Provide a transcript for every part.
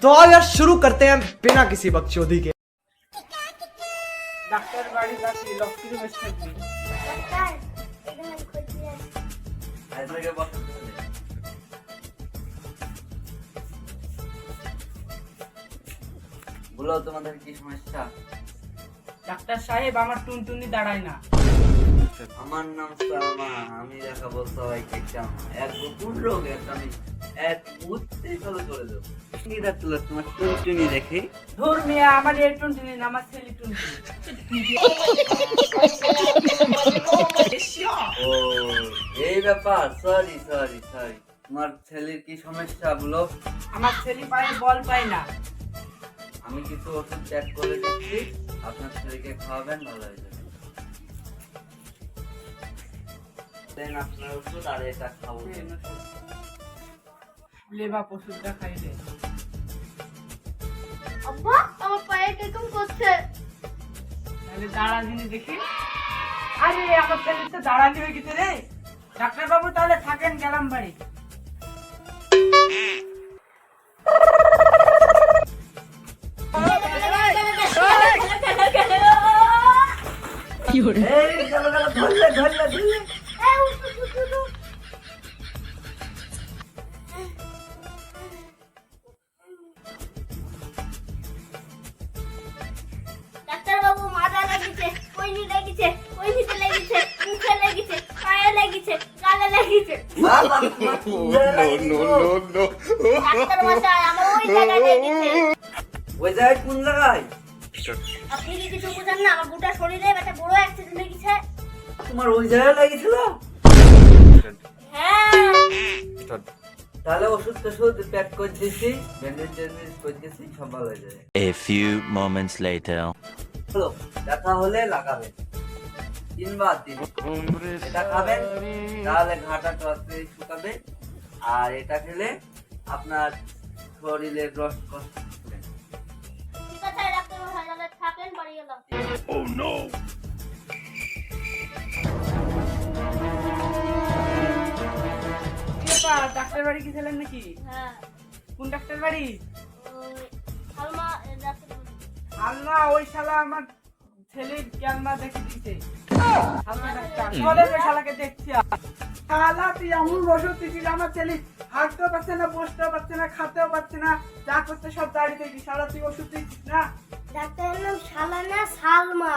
तो आओ यार शुरू करते हैं बिना किसी बकचोदी के। ডাক্তার বাড়ি যাচ্ছি, লক্ষ্মী বসে থাকবি। বলো তোমাদের কি সমস্যা? ডাক্তার সাহেব, আমার টুনটুনি দাঁড়ায় না। আমার নাম সালমা, আমি দেখাবো সবাইকে কেমন এক গোপন রোগ আমি এক মুহূর্তে চলে চলে যাবো। তোমার টুনটুনি দেখে ধুর মিয়া, আমার এই টুনটুনি না, আমার ছেলে টুনটুনি। ও এই ব্যাপার, সরি সরি সরি। তোমার ছেলের কি সমস্যা বলো? আমার ছেলে পায়ে বল পায় না। আমি কিছু ওষুধ প্যাক করে দিচ্ছি, আপনার ছেলেকে খাওয়াবেন, ভালো হয়ে যাবে। দেন আপনার ওষুধ আর এটা খাবো। লেবা ওষুধটা খাইলে। আব্বা, আমার পায়ে কিরকম করছে? তাহলে দাঁড়া দিনে দেখি। আরে আমার ছেলে তো দাঁড়ালি হয়ে গেছে রে। ডাক্তার বাবু তাহলে থাকেন, গেলাম বাড়ি। ডাক্তার বাবু, মাথা লাগিছে, কইনি লাগিছে, কইনিতে লাগিছে, মুখে লাগিছে, পায়ে লাগিছে, গালে লাগিছে। ডাক্তার মশাই, আমার ওই জায়গায় লাগিছে। ওই জায়গায় কোন জায়গায়? আপনি কি কিছু বুঝেন না? আমার গোটা শরীরে একটা বড় অ্যাক্সিডেন্ট হয়ে গেছে। তোমার ওই জায়গায় লেগেছিল? হ্যাঁ। তাহলে ওষুধ টষুধ প্যাক করে দিয়েছি, ব্যান্ডেজ ট্যান্ডেজ করে দিয়েছি, সব ভালো হয়ে যাবে। A few moments later. চলো, দেখা হলে লাগাবেন 3 বার দিন। এটা খাবেন, তাহলে ঘাটা টসে শুকাবে, আর এটা খেলে আপনার শরীরের রস কষ্ট হবে। ঠিক আছে ডাক্তার মশাই, তাহলে থাকেন, বাড়ি গেলাম। ডাক্তার বাড়ি গেছিলেন নাকি? হ্যাঁ। কোন ডাক্তার বাড়ি? ওই সালমা ডাক্তার। আল্লাহ, ওই শালা আমার ছেলের ক্যালমা দেখে দিতে। সালমা ডাক্তার চলে, ওই শালাকে দেখছি। শালা তুই এমন ওষুধ দিছিস, আমার ছেলে হাঁটতেও পারছে না, বসতেও পারছে না, খাতেও পারছে না, যা করতে সব দাঁড়িয়ে দেখি। শালা তুই ওষুধ দিচ্ছিস না? ডাক্তারের নাম শালা না, সালমা।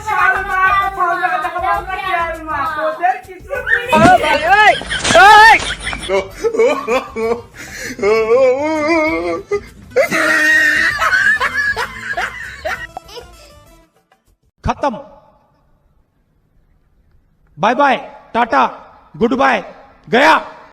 শালমা, শালমাকে দেখাবো আমরা ক্যালমা, তোদের কিছু खत्म। Bye bye, tata, goodbye, गया।